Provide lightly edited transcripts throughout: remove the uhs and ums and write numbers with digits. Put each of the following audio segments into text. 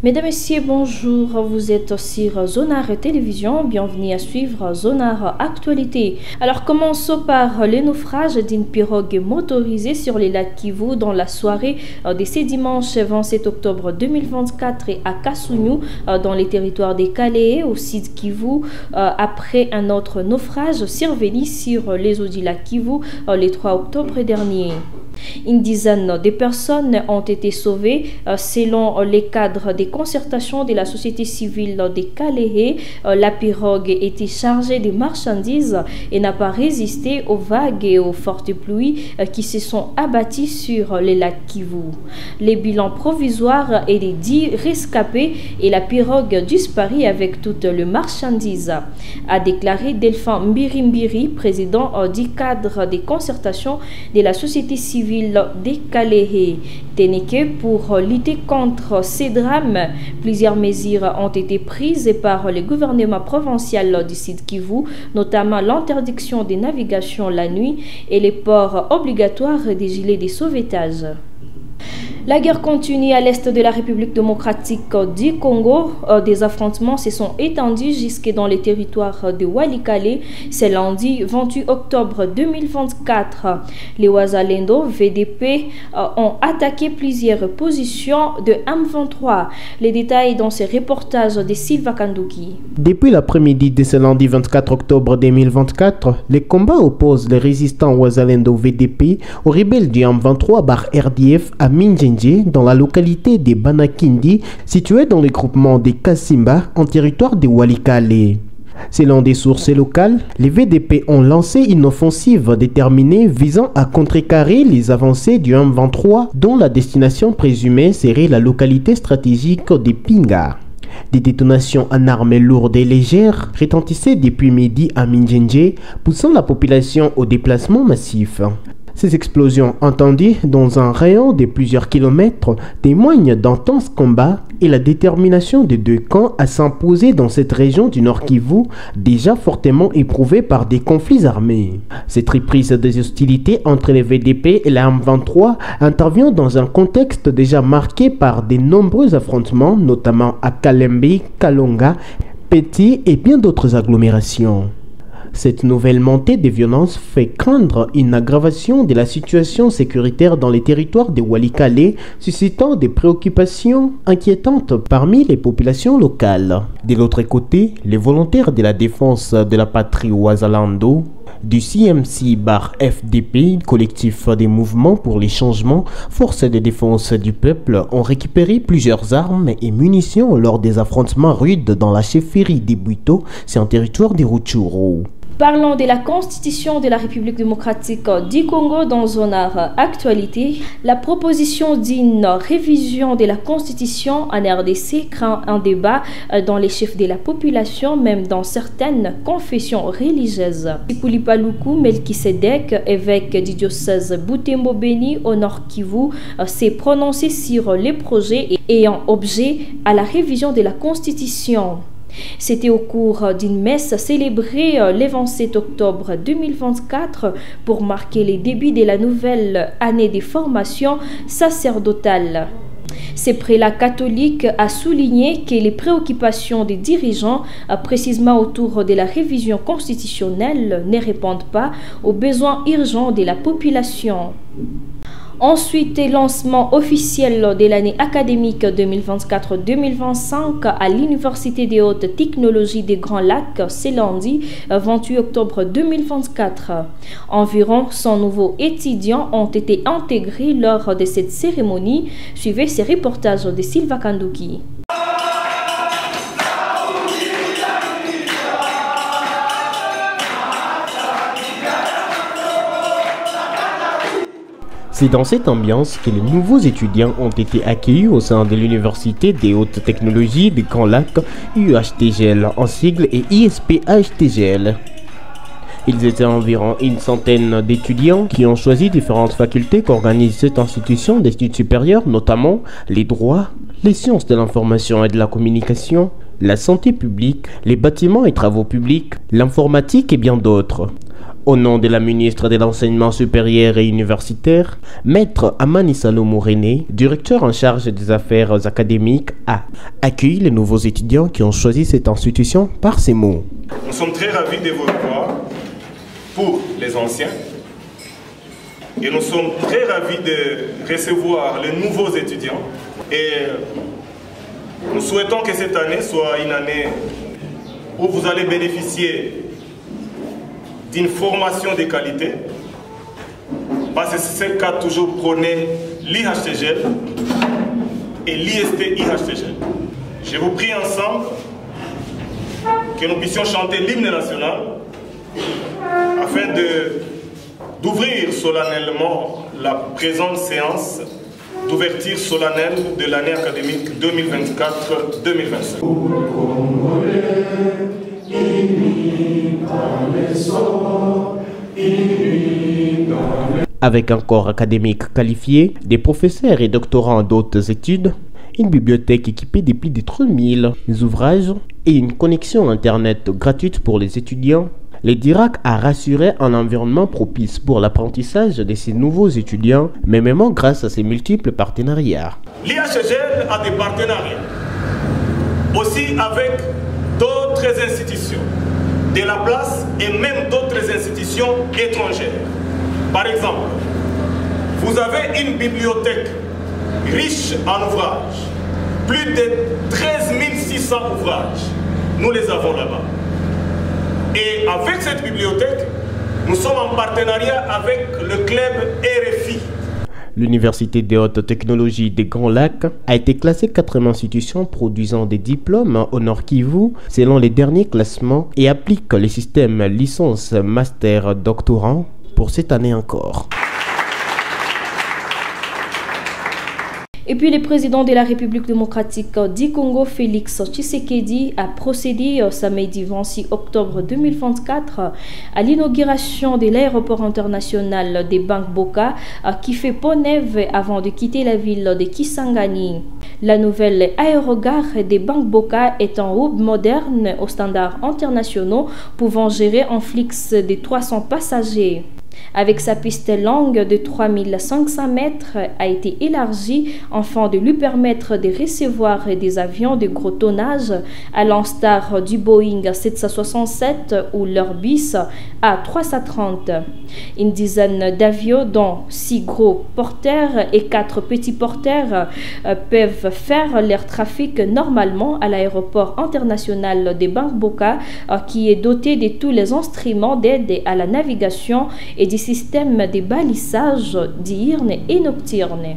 Mesdames, Messieurs, bonjour. Vous êtes sur Zonar Télévision. Bienvenue à suivre Zonar Actualité. Alors, commençons par le naufrage d'une pirogue motorisée sur les lacs Kivu dans la soirée de ce dimanche 27 octobre 2024 à Kassugnou, dans les territoires des Calais, au sud Kivu, après un autre naufrage survenu sur les eaux du lac Kivu le 3 octobre dernier. Une dizaine de personnes ont été sauvées selon les cadres des concertations de la société civile de Calais. La pirogue était chargée de marchandises et n'a pas résisté aux vagues et aux fortes pluies qui se sont abattues sur les lacs Kivu. Les bilans provisoires est de 10 rescapés et la pirogue disparut avec toutes les marchandises, a déclaré Delphin Mbirimbiri, président du cadre des concertations de la société civile des Calais. Tenez pour lutter contre ces drames, plusieurs mesures ont été prises par le gouvernement provincial du Sud Kivu, notamment l'interdiction des navigations la nuit et les ports obligatoires des gilets de sauvetage. La guerre continue à l'est de la République démocratique du Congo. Des affrontements se sont étendus jusque dans les territoires de Walikale. C'est lundi 28 octobre 2024. Les Wazalendo VDP ont attaqué plusieurs positions de M23. Les détails dans ce reportage de Silva Kanduki. Depuis l'après-midi de ce lundi 24 octobre 2024, les combats opposent les résistants Wazalendo VDP aux rebelles du M23/RDF à Minjenje, dans la localité de Banakindi, située dans le groupement des Kasimba en territoire de Walikale. Selon des sources locales, les VDP ont lancé une offensive déterminée visant à contrecarrer les avancées du M23 dont la destination présumée serait la localité stratégique de Pinga. Des détonations en armes lourdes et légères retentissaient depuis midi à Minjenje, poussant la population au déplacement massif. Ces explosions entendues dans un rayon de plusieurs kilomètres témoignent d'intenses combats et la détermination des deux camps à s'imposer dans cette région du Nord Kivu, déjà fortement éprouvée par des conflits armés. Cette reprise des hostilités entre les VDP et la M23 intervient dans un contexte déjà marqué par de nombreux affrontements, notamment à Kalembe, Kalonga, Petit et bien d'autres agglomérations. Cette nouvelle montée des violences fait craindre une aggravation de la situation sécuritaire dans les territoires de Walikale, suscitant des préoccupations inquiétantes parmi les populations locales. De l'autre côté, les volontaires de la défense de la patrie Wazalendo, du CMC/FDP, collectif des mouvements pour les changements, forces de défense du peuple, ont récupéré plusieurs armes et munitions lors des affrontements rudes dans la chefferie des Buito, c'est un territoire des Rutshuru. Parlons de la Constitution de la République démocratique du Congo dans Zonar Actualité. La proposition d'une révision de la Constitution en RDC craint un débat dans les chefs de la population, même dans certaines confessions religieuses. Koulipaloukou Melkisedek, évêque du diocèse Butembo Beni au Nord Kivu, s'est prononcé sur les projets ayant objet à la révision de la Constitution. C'était au cours d'une messe célébrée le 27 octobre 2024 pour marquer les débuts de la nouvelle année de formation sacerdotale. Ce prélat catholique a souligné que les préoccupations des dirigeants, précisément autour de la révision constitutionnelle, ne répondent pas aux besoins urgents de la population. Ensuite, lancement officiel de l'année académique 2024-2025 à l'Université des hautes technologies des Grands Lacs, c'est lundi 28 octobre 2024. Environ 100 nouveaux étudiants ont été intégrés lors de cette cérémonie. Suivez ces reportages de Silva Kanduki. C'est dans cette ambiance que les nouveaux étudiants ont été accueillis au sein de l'Université des hautes technologies des Grands Lacs, UHTGL en sigle et ISP-HTGL. Ils étaient environ une centaine d'étudiants qui ont choisi différentes facultés qu'organise cette institution d'études supérieures, notamment les droits, les sciences de l'information et de la communication, la santé publique, les bâtiments et travaux publics, l'informatique et bien d'autres. Au nom de la ministre de l'Enseignement supérieur et universitaire, Maître Amani Salomon René, directeur en charge des affaires académiques, a accueilli les nouveaux étudiants qui ont choisi cette institution par ces mots. Nous sommes très ravis de vous revoir pour les anciens et nous sommes très ravis de recevoir les nouveaux étudiants et nous souhaitons que cette année soit une année où vous allez bénéficier d'une formation de qualité, parce que c'est ce qu'a toujours prôné l'IHTGL et l'IST-IHTGL. Je vous prie ensemble que nous puissions chanter l'hymne national afin d'ouvrir solennellement la présente séance d'ouverture solennelle de l'année académique 2024-2025. Avec un corps académique qualifié, des professeurs et doctorants d'autres études, une bibliothèque équipée de plus de 3000 ouvrages et une connexion Internet gratuite pour les étudiants, le DIRAC a rassuré un environnement propice pour l'apprentissage de ces nouveaux étudiants, mais même grâce à ses multiples partenariats. L'IHTGL a des partenariats aussi avec d'autres institutions de la place et même d'autres institutions étrangères. Par exemple, vous avez une bibliothèque riche en ouvrages, plus de 13 600 ouvrages, nous les avons là-bas. Et avec cette bibliothèque, nous sommes en partenariat avec le club RFI. L'Université des hautes technologies des Grands Lacs a été classée 4e institution produisant des diplômes au Nord Kivu selon les derniers classements et applique les systèmes licence, master, doctorant pour cette année encore. Et puis le président de la République démocratique du Congo, Félix Tshisekedi, a procédé samedi 26 octobre 2024 à l'inauguration de l'aéroport international de Bangboka qui fait peau neuve avant de quitter la ville de Kisangani. La nouvelle aérogare de Bangboka est un hub moderne aux standards internationaux pouvant gérer un flux de 300 passagers. Avec sa piste longue de 3500 mètres, a été élargie afin de lui permettre de recevoir des avions de gros tonnage à l'instar du Boeing 767 ou l'Airbus A330. Une dizaine d'avions, dont 6 gros porteurs et 4 petits porteurs, peuvent faire leur trafic normalement à l'aéroport international de Bangboka, qui est doté de tous les instruments d'aide à la navigation et des systèmes de balisage diurne et nocturne.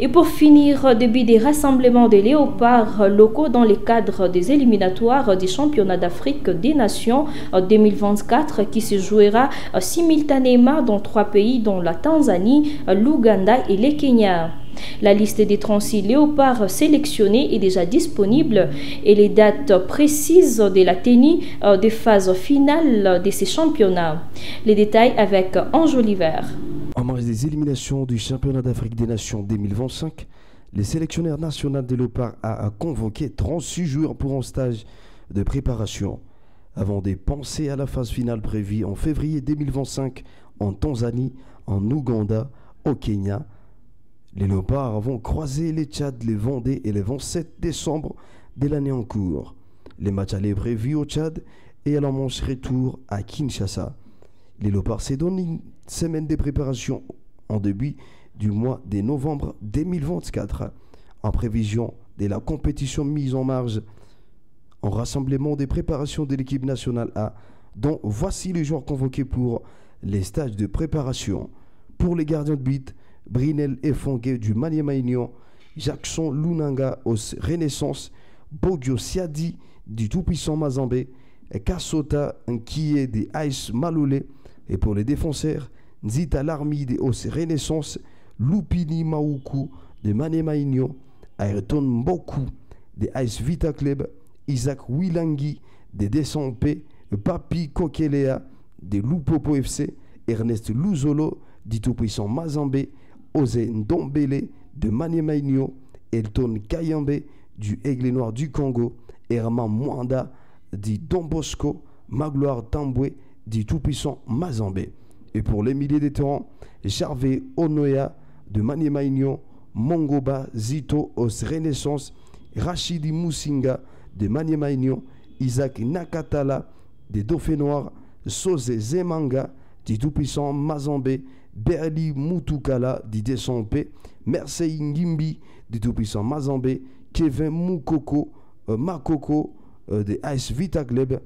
Et pour finir, début des rassemblements des léopards locaux dans le cadre des éliminatoires du championnat d'Afrique des Nations 2024 qui se jouera simultanément dans 3 pays dont la Tanzanie, l'Ouganda et le Kenya. La liste des 36 léopards sélectionnés est déjà disponible et les dates précises de la tenue des phases finales de ces championnats. Les détails avec Ange Oliver. En marge des éliminations du championnat d'Afrique des Nations 2025, le sélectionneur national des léopards a convoqué 36 joueurs pour un stage de préparation avant de penser à la phase finale prévue en février 2025 en Tanzanie, en Ouganda, au Kenya. Les léopards vont croiser les Tchad le 22 et le 27 décembre de l'année en cours. Les matchs allaient prévus au Tchad et à la manche retour à Kinshasa. Les léopards se donnent une semaine de préparation en début du mois de novembre 2024 en prévision de la compétition mise en marge en rassemblement des préparations de l'équipe nationale A, dont voici les joueurs convoqués pour les stages de préparation. Pour les gardiens de but, Brinel Efongue du Maniema Union, Jackson Lunanga aux Renaissance, Bogio Siadi du tout-puissant Mazambé, Kassota Nkiye des Ice Malolé, et pour les défenseurs, Nzita Larmi des Os Renaissance, Lupini Maoukou de Maniema Union, Ayrton Mboku des Ice Vita Club, Isaac Wilangi des Descampe, Papi Kokelea des Lupopo FC, Ernest Luzolo du tout-puissant Mazambé, Ose Ndombele de Maniema Union, Elton Kayambe du Aigle Noir du Congo, Herman Mwanda du Don Bosco, Magloire Tambwe du tout-puissant Mazambé. Et pour les milliers de terrains, Jarvé Onoya de Maniema Union, Mongoba Zito os Renaissance, Rachidi Moussinga de Maniema Union, Isaac Nakatala de Dauphin Noir, Sosé Zemanga du tout-puissant Mazambé, Berli Moutoukala du Descendé, Mersey Ngimbi du tout-puissant Mazambé, Kevin Moukoko, Makoko de AS Vita Club,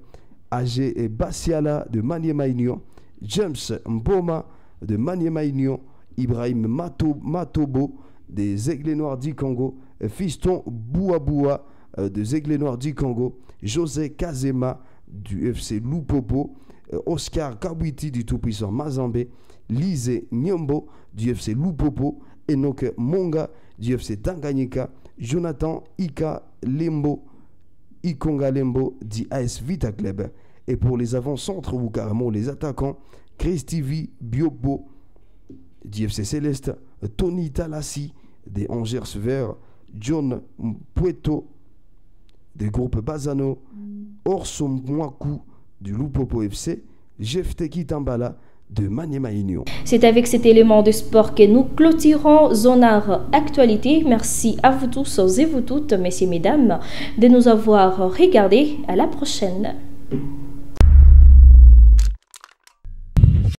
AG Bassiala de Maniema Union, James Mboma de Maniema Union, Ibrahim Matobo des Aigles Noirs du Congo, Fiston Bouaboua des Aigles Noirs du Congo, José Kazema du FC Lupopo, Oscar Kabwiti du tout-puissant Mazambé, Lise Nyombo du FC Lupopo, Enoch Monga du FC Tanganyika, Jonathan Ika Lembo, Ikonga Lembo du AS Vita Club. Et pour les avant-centres ou carrément les attaquants, Christivi Biobo du FC Céleste, Tony Talassi des Angers Verts, John Pueto des groupes Bazano, Orso Mwaku du Lupopo FC, Jefte Kitambala de Maniema Union. C'est avec cet élément de sport que nous clôturons Zonar Actualité. Merci à vous tous et vous toutes, messieurs, mesdames, de nous avoir regardés. À la prochaine.